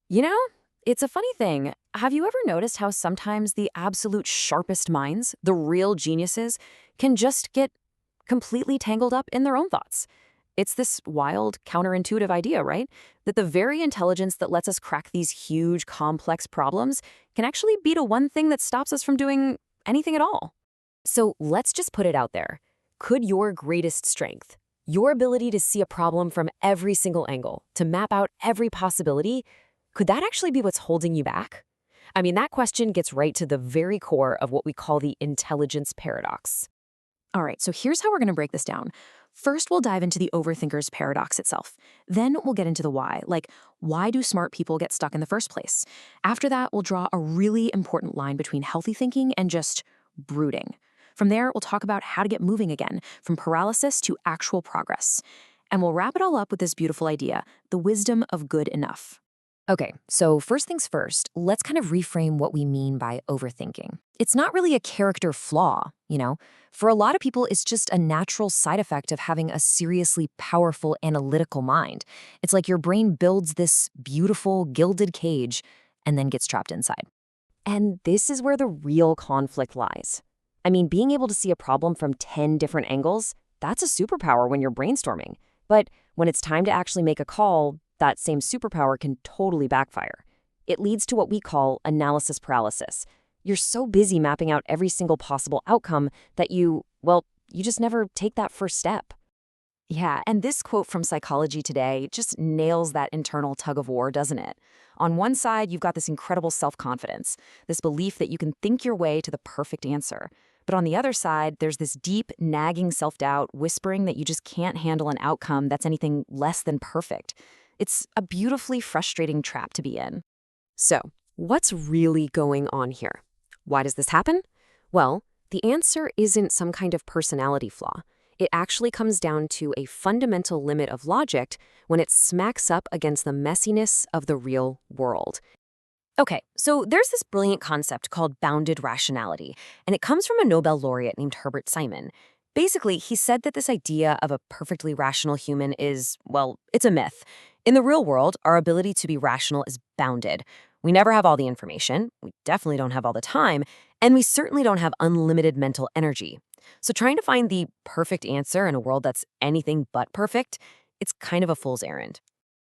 You know, it's a funny thing. Have you ever noticed how sometimes the absolute sharpest minds, the real geniuses, can just get completely tangled up in their own thoughts? It's this wild, counterintuitive idea, right? That the very intelligence that lets us crack these huge, complex problems can actually be the one thing that stops us from doing anything at all. So let's just put it out there. Could your greatest strength, your ability to see a problem from every single angle, to map out every possibility, could that actually be what's holding you back? I mean, that question gets right to the very core of what we call the intelligence paradox. All right, so here's how we're going to break this down. First, we'll dive into the overthinker's paradox itself. Then we'll get into the why, like why do smart people get stuck in the first place? After that, we'll draw a really important line between healthy thinking and just brooding. From there, we'll talk about how to get moving again, from paralysis to actual progress. And we'll wrap it all up with this beautiful idea, the wisdom of good enough. Okay, so first things first, let's kind of reframe what we mean by overthinking. It's not really a character flaw, you know? For a lot of people, it's just a natural side effect of having a seriously powerful analytical mind. It's like your brain builds this beautiful, gilded cage and then gets trapped inside. And this is where the real conflict lies. I mean, being able to see a problem from 10 different angles, that's a superpower when you're brainstorming. But when it's time to actually make a call, that same superpower can totally backfire. It leads to what we call analysis paralysis. You're so busy mapping out every single possible outcome that you just never take that first step. Yeah, and this quote from Psychology Today just nails that internal tug of war, doesn't it? On one side, you've got this incredible self-confidence, this belief that you can think your way to the perfect answer. But on the other side, there's this deep, nagging self-doubt whispering that you just can't handle an outcome that's anything less than perfect. It's a beautifully frustrating trap to be in. So, what's really going on here? Why does this happen? Well, the answer isn't some kind of personality flaw. It actually comes down to a fundamental limit of logic when it smacks up against the messiness of the real world. Okay, so there's this brilliant concept called bounded rationality, and it comes from a Nobel laureate named Herbert Simon. Basically, he said that this idea of a perfectly rational human is, well, it's a myth. In the real world, our ability to be rational is bounded. We never have all the information, we definitely don't have all the time, and we certainly don't have unlimited mental energy. So trying to find the perfect answer in a world that's anything but perfect, it's kind of a fool's errand.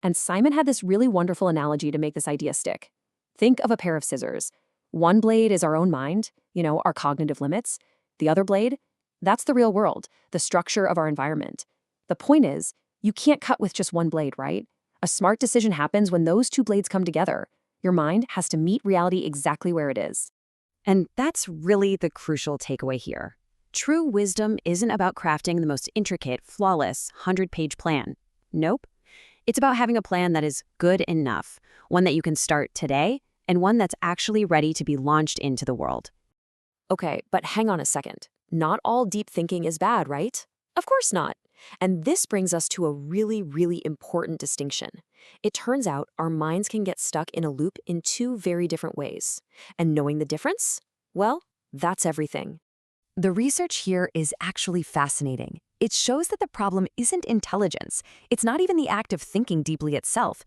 And Simon had this really wonderful analogy to make this idea stick. Think of a pair of scissors. One blade is our own mind, our cognitive limits. The other blade, that's the real world, the structure of our environment. The point is, you can't cut with just one blade, right? A smart decision happens when those two blades come together. Your mind has to meet reality exactly where it is. And that's really the crucial takeaway here. True wisdom isn't about crafting the most intricate, flawless, 100-page plan. Nope. It's about having a plan that is good enough, one that you can start today, and one that's actually ready to be launched into the world. Okay, but hang on a second. Not all deep thinking is bad, right? Of course not. And this brings us to a really, really important distinction. It turns out our minds can get stuck in a loop in two very different ways. And knowing the difference? Well, that's everything. The research here is actually fascinating. It shows that the problem isn't intelligence. It's not even the act of thinking deeply itself.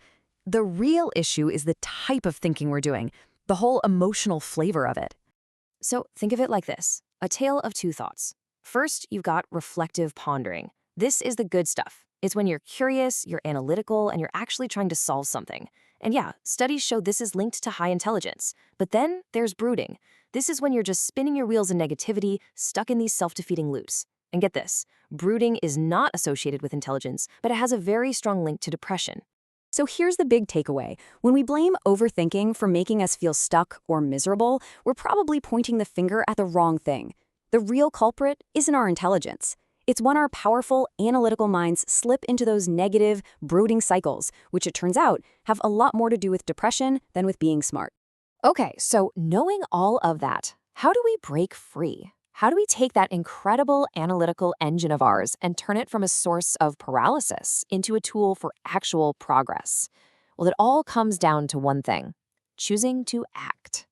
The real issue is the type of thinking we're doing, the whole emotional flavor of it. So think of it like this, a tale of two thoughts. First, you've got reflective pondering. This is the good stuff. It's when you're curious, you're analytical, and you're actually trying to solve something. And yeah, studies show this is linked to high intelligence. But then there's brooding. This is when you're just spinning your wheels in negativity, stuck in these self-defeating loops. And get this, brooding is not associated with intelligence, but it has a very strong link to depression. So here's the big takeaway. When we blame overthinking for making us feel stuck or miserable, we're probably pointing the finger at the wrong thing. The real culprit isn't our intelligence. It's when our powerful, analytical minds slip into those negative, brooding cycles, which it turns out have a lot more to do with depression than with being smart. Okay, so knowing all of that, how do we break free? How do we take that incredible analytical engine of ours and turn it from a source of paralysis into a tool for actual progress? Well, it all comes down to one thing: choosing to act.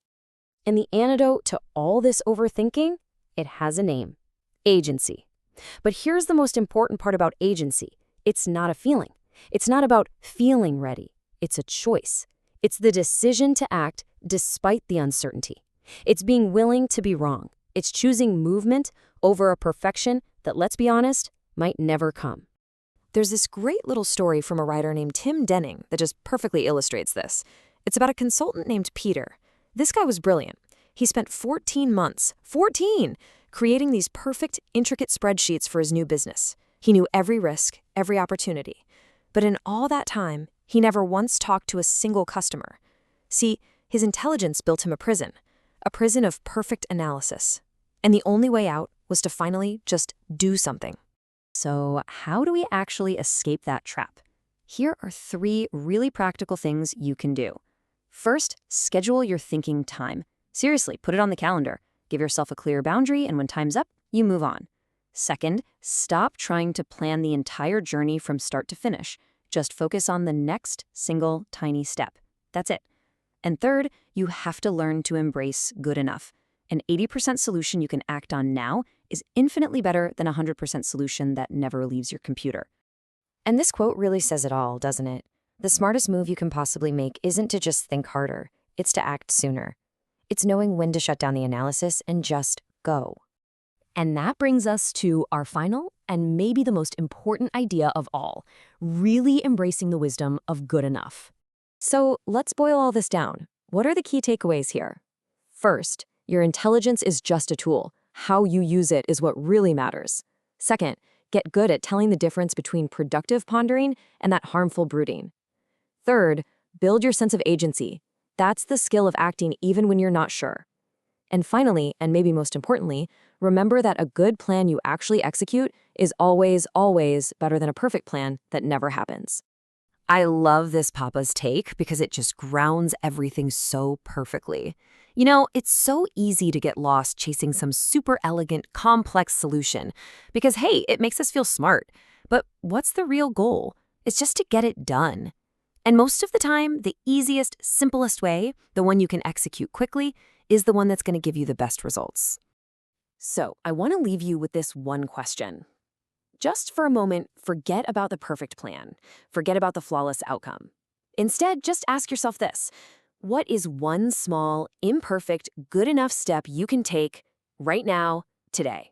And the antidote to all this overthinking? It has a name: agency. But here's the most important part about agency. It's not a feeling. It's not about feeling ready. It's a choice. It's the decision to act despite the uncertainty. It's being willing to be wrong. It's choosing movement over a perfection that, let's be honest, might never come. There's this great little story from a writer named Tim Denning that just perfectly illustrates this. It's about a consultant named Peter. This guy was brilliant. He spent 14 months, 14, creating these perfect, intricate spreadsheets for his new business. He knew every risk, every opportunity. But in all that time, he never once talked to a single customer. See, his intelligence built him a prison of perfect analysis. And the only way out was to finally just do something. So, how do we actually escape that trap? Here are 3 really practical things you can do. First, schedule your thinking time. Seriously, put it on the calendar. Give yourself a clear boundary, and when time's up, you move on. Second, stop trying to plan the entire journey from start to finish. Just focus on the next single tiny step. That's it. And third, you have to learn to embrace good enough. An 80% solution you can act on now is infinitely better than a 100% solution that never leaves your computer. And this quote really says it all, doesn't it? The smartest move you can possibly make isn't to just think harder, it's to act sooner. It's knowing when to shut down the analysis and just go. And that brings us to our final and maybe the most important idea of all, really embracing the wisdom of good enough. So let's boil all this down. What are the key takeaways here? First, your intelligence is just a tool. How you use it is what really matters. Second, get good at telling the difference between productive pondering and that harmful brooding. Third, build your sense of agency. That's the skill of acting even when you're not sure. And finally, and maybe most importantly, remember that a good plan you actually execute is always, always better than a perfect plan that never happens. I love this Papa's take because it just grounds everything so perfectly. You know, it's so easy to get lost chasing some super elegant, complex solution because, hey, it makes us feel smart. But what's the real goal? It's just to get it done. And most of the time, the easiest, simplest way, the one you can execute quickly, is the one that's going to give you the best results. So I want to leave you with this one question. Just for a moment, forget about the perfect plan. Forget about the flawless outcome. Instead, just ask yourself this. What is one small, imperfect, good enough step you can take right now, today?